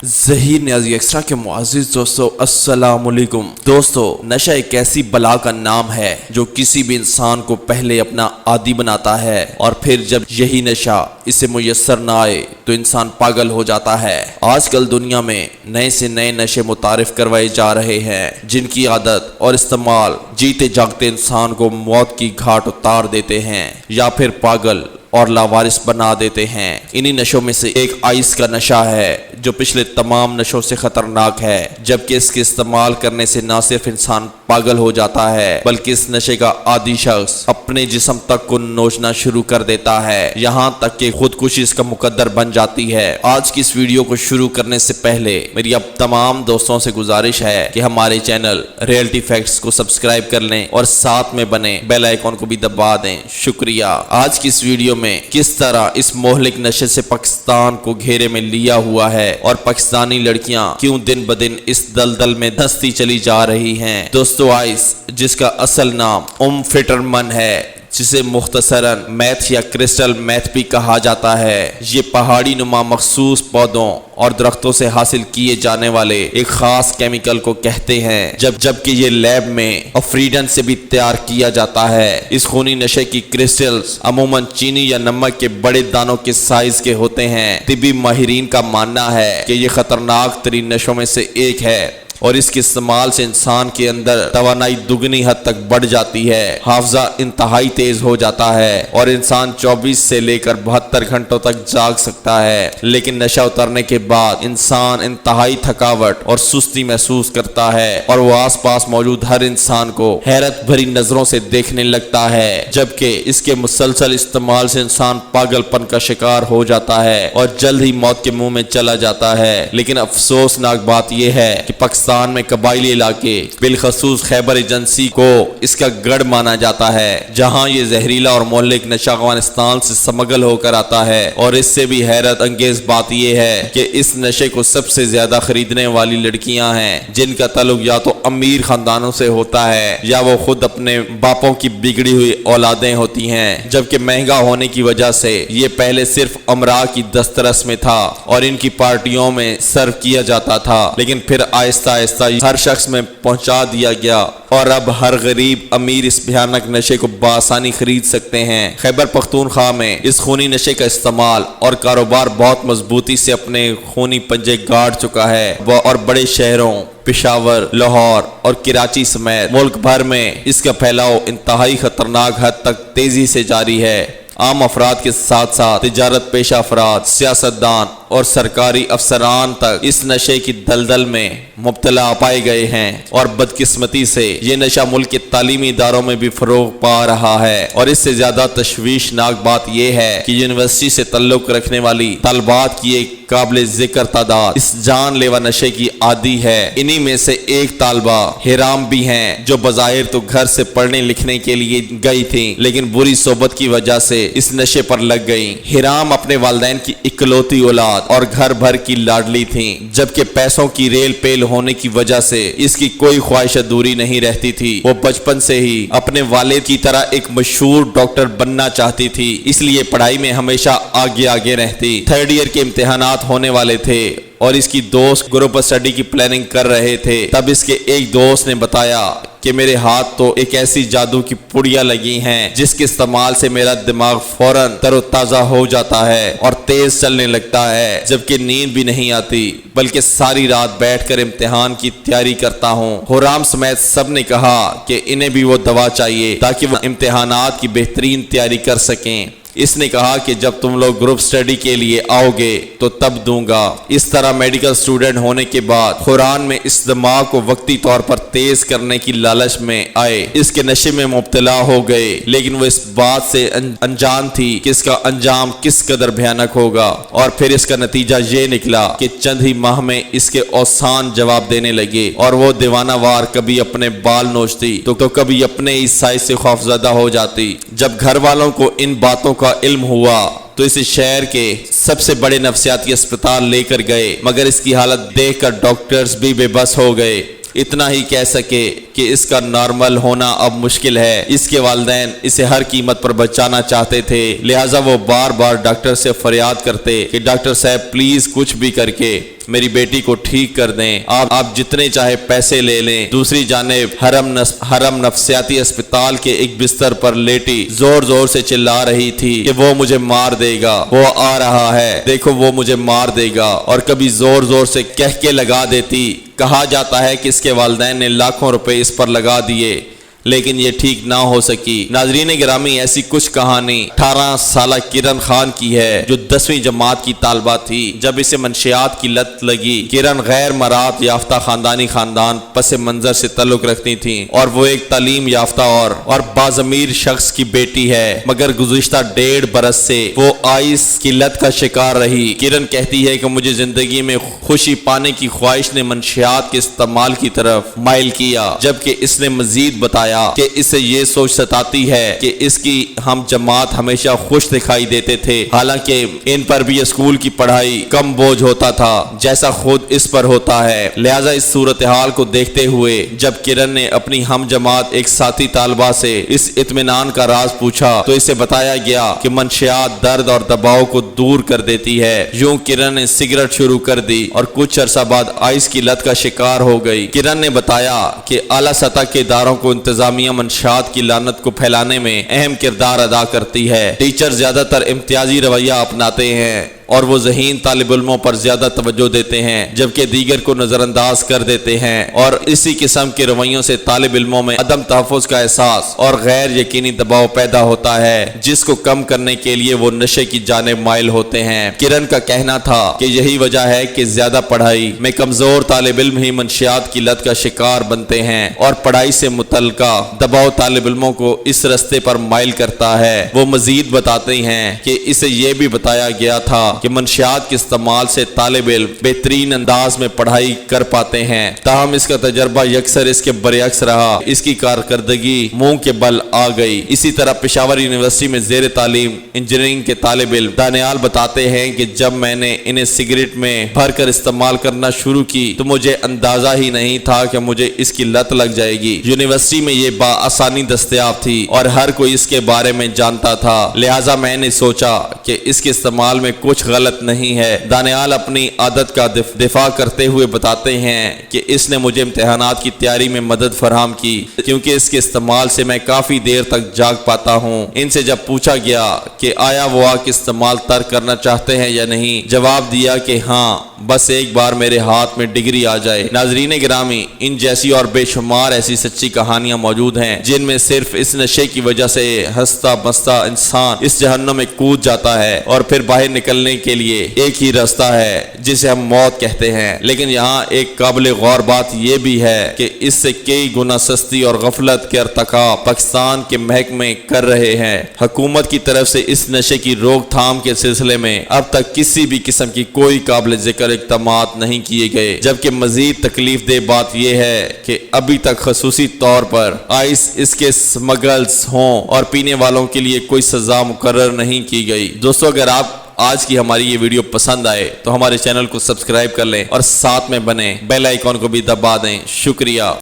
ظہیر نیازی extra کے معزز دوستو السلام علیکم۔ دوستو، نشہ ایک ایسی بلا کا نام ہے جو کسی بھی انسان کو پہلے اپنا عادی بناتا ہے اور پھر جب یہی نشہ اسے میسر نہ آئے تو انسان پاگل ہو جاتا ہے۔ آج کل دنیا میں نئے سے نئے نشے متعارف کروائے جا رہے ہیں جن کی عادت اور استعمال جیتے جاگتے انسان کو موت کی گھاٹ اتار دیتے ہیں یا پھر پاگل اور لاوارث بنا دیتے ہیں۔ انہی نشوں میں سے ایک آئس کا نشہ ہے جو پچھلے تمام نشوں سے خطرناک ہے، جبکہ اس کے استعمال کرنے سے نہ صرف انسان پاگل ہو جاتا ہے بلکہ اس نشے کا عادی شخص اپنے جسم تک کو نوچنا شروع کر دیتا ہے، یہاں تک کہ خودکشی اس کا مقدر بن جاتی ہے۔ آج کی اس ویڈیو کو شروع کرنے سے پہلے میری اب تمام دوستوں سے گزارش ہے کہ ہمارے چینل ریئلٹی فیکٹس کو سبسکرائب کر لیں اور ساتھ میں بنے بیل آئیکن کو بھی دبا دیں۔ شکریہ۔ آج کی اس ویڈیو میں کس طرح اس مہلک نشے سے پاکستان کو گھیرے میں لیا ہوا ہے اور پاکستانی لڑکیاں کیوں دن بدن اس دلدل میں دھستی چلی جا رہی ہیں۔ دوستو، آئس جس کا اصل نام فٹرمن ہے، جسے مختصراً میتھ یا کرسٹل میتھ بھی کہا جاتا ہے، یہ پہاڑی نما مخصوص پودوں اور درختوں سے حاصل کیے جانے والے ایک خاص کیمیکل کو کہتے ہیں، جبکہ یہ لیب میں افریڈن سے بھی تیار کیا جاتا ہے۔ اس خونی نشے کی کرسٹلز عموماً چینی یا نمک کے بڑے دانوں کے سائز کے ہوتے ہیں۔ طبی ماہرین کا ماننا ہے کہ یہ خطرناک ترین نشوں میں سے ایک ہے اور اس کے استعمال سے انسان کے اندر توانائی دگنی حد تک بڑھ جاتی ہے، حافظہ انتہائی تیز ہو جاتا ہے اور انسان 24 سے لے کر 72 گھنٹوں تک جاگ سکتا ہے، لیکن نشہ اترنے کے بعد انسان انتہائی تھکاوٹ اور سستی محسوس کرتا ہے اور وہ آس پاس موجود ہر انسان کو حیرت بھری نظروں سے دیکھنے لگتا ہے، جبکہ اس کے مسلسل استعمال سے انسان پاگل پن کا شکار ہو جاتا ہے اور جلد ہی موت کے منہ میں چلا جاتا ہے۔ لیکن افسوسناک بات یہ ہے کہ پاکستان میں قبائلی علاقے بالخصوص خیبر ایجنسی کو اس کا گڑھ مانا جاتا ہے، جہاں یہ زہریلا اور مہلک نشہ افغانستان سے سمگل ہو کر آتا ہے، اور اس سے بھی حیرت انگیز بات یہ ہے کہ اس نشے کو سب سے زیادہ خریدنے والی لڑکیاں ہیں، جن کا تعلق یا تو امیر خاندانوں سے ہوتا ہے یا وہ خود اپنے باپوں کی بگڑی ہوئی اولادیں ہوتی ہیں، جبکہ مہنگا ہونے کی وجہ سے یہ پہلے صرف امراء کی دسترس میں تھا اور ان کی پارٹیوں میں سرو کیا جاتا تھا، لیکن پھر آہستہ آہستہ ہر شخص میں پہنچا دیا گیا اور اب ہر غریب امیر اس بھیانک نشے کو بآسانی خرید سکتے ہیں۔ خیبر پختونخوا میں اس خونی نشے کا استعمال اور کاروبار بہت مضبوطی سے اپنے خونی پنجے گاڑ چکا ہے اور بڑے شہروں پشاور، لاہور اور کراچی سمیت ملک بھر میں اس کا پھیلاؤ انتہائی خطرناک حد تک تیزی سے جاری ہے۔ عام افراد کے ساتھ ساتھ تجارت پیشہ افراد، سیاستدان اور سرکاری افسران تک اس نشے کی دلدل میں مبتلا پائے گئے ہیں، اور بدقسمتی سے یہ نشہ ملک کے تعلیمی اداروں میں بھی فروغ پا رہا ہے، اور اس سے زیادہ تشویشناک بات یہ ہے کہ یونیورسٹی سے تعلق رکھنے والی طالبات کی ایک قابل ذکر تعداد اس جان لیوا نشے کی عادی ہے۔ انہی میں سے ایک طالبہ حرام بھی ہیں جو بظاہر تو گھر سے پڑھنے لکھنے کے لیے گئی تھیں، لیکن بری صحبت کی وجہ سے اس نشے پر لگ گئیں۔ حرام اپنے والدین کی اکلوتی اولاد اور گھر بھر کی لاڈلی تھیں، جبکہ پیسوں کی ریل پیل ہونے کی وجہ سے اس کی کوئی خواہش ادھوری نہیں رہتی تھی۔ وہ بچپن سے ہی اپنے والد کی طرح ایک مشہور ڈاکٹر بننا چاہتی تھی، اس لیے پڑھائی میں ہمیشہ آگے رہتی۔ 3rd ایئر کے امتحانات ہونے والے تھے اور اس کی دوست گروپ اسٹڈی کی پلاننگ کر رہے تھے، تب اس کے ایک دوست نے بتایا کہ میرے ہاتھ تو ایک ایسی جادو کی پڑیاں لگی ہیں جس کے استعمال سے میرا دماغ فوراً تر و تازہ ہو جاتا ہے اور تیز چلنے لگتا ہے، جبکہ نیند بھی نہیں آتی بلکہ ساری رات بیٹھ کر امتحان کی تیاری کرتا ہوں۔ حرام سمیت سب نے کہا کہ انہیں بھی وہ دوا چاہیے تاکہ وہ امتحانات کی بہترین تیاری کر سکیں۔ اس نے کہا کہ جب تم لوگ گروپ سٹڈی کے لیے آؤ گے تو تب دوں گا۔ اس طرح میڈیکل سٹوڈنٹ ہونے کے بعد قرآن میں اس دماغ کو وقتی طور پر تیز کرنے کی لالچ میں آئے، اس کے نشے میں مبتلا ہو گئے، لیکن وہ اس بات سے انجان تھی کہ اس کا انجام کس قدر بھیانک ہوگا، اور پھر اس کا نتیجہ یہ نکلا کہ چند ہی ماہ میں اس کے اوسان جواب دینے لگے اور وہ دیوانہ وار کبھی اپنے بال نوچتی تو کبھی اپنے اس سائز سے خوفزدہ ہو جاتی۔ جب گھر والوں کو ان باتوں کا علم ہوا تو اسے شہر کے سب سے بڑے نفسیاتی اسپتال لے کر گئے، مگر اس کی حالت دیکھ کر ڈاکٹرز بھی بے بس ہو گئے۔ اتنا ہی کہہ سکے کہ اس کا نارمل ہونا اب مشکل ہے۔ اس کے والدین اسے ہر قیمت پر بچانا چاہتے تھے، لہٰذا وہ بار بار ڈاکٹر سے فریاد کرتے کہ ڈاکٹر صاحب پلیز کچھ بھی کر کے میری بیٹی کو ٹھیک کر دیں، آپ جتنے چاہے پیسے لے لیں۔ دوسری جانب حرم نفسیاتی اسپتال کے ایک بستر پر لیٹی زور زور سے چلا رہی تھی کہ وہ مجھے مار دے گا، وہ آ رہا ہے، دیکھو وہ مجھے مار دے گا، اور کبھی زور زور سے کہہ کے لگا دیتی۔ کہا جاتا ہے کہ اس کے والدین نے لاکھوں روپے اس پر لگا دیے، لیکن یہ ٹھیک نہ ہو سکی۔ ناظرین گرامی، ایسی کچھ کہانی 18 سالہ کرن خان کی ہے جو 10ویں جماعت کی طالبہ تھی جب اسے منشیات کی لت لگی۔ کرن غیر مراد یافتہ خاندان پس منظر سے تعلق رکھتی تھی اور وہ ایک تعلیم یافتہ اور باضمیر شخص کی بیٹی ہے، مگر گزشتہ 1.5 برس سے وہ آئس کی لت کا شکار رہی۔ کرن کہتی ہے کہ مجھے زندگی میں خوشی پانے کی خواہش نے منشیات کے استعمال کی طرف مائل کیا، جبکہ اس نے مزید بتایا کہ اسے یہ سوچ ستاتی ہے کہ اس کی ہم جماعت ہمیشہ خوش دکھائی دیتے تھے، حالانکہ ان پر بھی اسکول کی پڑھائی کم بوجھ ہوتا تھا جیسا خود اس پر ہوتا ہے۔ لہٰذا اس صورتحال کو دیکھتے ہوئے جب کرن نے اپنی ہم جماعت ایک ساتھی طالبہ سے اس اطمینان کا راز پوچھا تو اسے بتایا گیا کہ منشیات درد اور دباؤ کو دور کر دیتی ہے۔ یوں کرن نے سگریٹ شروع کر دی اور کچھ عرصہ بعد آئس کی لت کا شکار ہو گئی۔ کرن نے بتایا کہ اعلیٰ سطح کے اداروں کو انتظامیہ منشیات کی لعنت کو پھیلانے میں اہم کردار ادا کرتی ہے۔ ٹیچر زیادہ تر امتیازی رویہ اپناتے ہیں اور وہ ذہین طالب علموں پر زیادہ توجہ دیتے ہیں، جبکہ دیگر کو نظر انداز کر دیتے ہیں، اور اسی قسم کے رویوں سے طالب علموں میں عدم تحفظ کا احساس اور غیر یقینی دباؤ پیدا ہوتا ہے، جس کو کم کرنے کے لیے وہ نشے کی جانب مائل ہوتے ہیں۔ کرن کا کہنا تھا کہ یہی وجہ ہے کہ زیادہ پڑھائی میں کمزور طالب علم ہی منشیات کی لت کا شکار بنتے ہیں، اور پڑھائی سے متعلقہ دباؤ طالب علموں کو اس رستے پر مائل کرتا ہے۔ وہ مزید بتاتے ہیں کہ اسے یہ بھی بتایا گیا تھا کہ منشیات کے استعمال سے طالب علم بہترین انداز میں پڑھائی کر پاتے ہیں، تاہم اس کا تجربہ یکسر اس کے برعکس رہا، اس کی کارکردگی منہ کے بل آ گئی۔ اسی طرح پشاور یونیورسٹی میں زیر تعلیم انجینئرنگ کے طالب علم دانیال بتاتے ہیں کہ جب میں نے انہیں سگریٹ میں بھر کر استعمال کرنا شروع کی تو مجھے اندازہ ہی نہیں تھا کہ مجھے اس کی لت لگ جائے گی۔ یونیورسٹی میں یہ بآسانی دستیاب تھی اور ہر کوئی اس کے بارے میں جانتا تھا، لہٰذا میں نے سوچا کہ اس کے استعمال میں کچھ غلط نہیں ہے۔ دانیال اپنی عادت کا دفاع کرتے ہوئے بتاتے ہیں کہ اس نے مجھے امتحانات کی تیاری میں مدد فراہم کی، کیونکہ اس کے استعمال سے میں کافی دیر تک جاگ پاتا ہوں۔ ان سے جب پوچھا گیا کہ آیا وہ آگ استعمال ترک کرنا چاہتے ہیں یا نہیں، جواب دیا کہ ہاں، بس ایک بار میرے ہاتھ میں ڈگری آ جائے۔ ناظرین گرامی، ان جیسی اور بے شمار ایسی سچی کہانیاں موجود ہیں جن میں صرف اس نشے کی وجہ سے ہنستا بستا انسان اس جہنم میں کود جاتا ہے اور پھر باہر نکلنے کے لیے ایک ہی راستہ ہے جسے ہم موت کہتے ہیں۔ لیکن یہاں ایک قابل غور بات یہ بھی ہے کہ اس سے کئی گنا سستی اور غفلت کے ارتکاب پاکستان کے محکمے کر رہے ہیں۔ حکومت کی طرف سے اس نشے کی روک تھام کے سلسلے میں اب تک کسی بھی قسم کی کوئی قابل ذکر اقدامات نہیں کیے گئے، جبکہ مزید تکلیف دہ بات یہ ہے کہ ابھی تک خصوصی طور پر آئس اس کے سمگلز ہوں اور پینے والوں کے لیے کوئی سزا مقرر نہیں کی گئی۔ دوستو، اگر آپ آج کی ہماری یہ ویڈیو پسند آئے تو ہمارے چینل کو سبسکرائب کر لیں اور ساتھ میں بنے بیل آئیکن کو بھی دبا دیں۔ شکریہ۔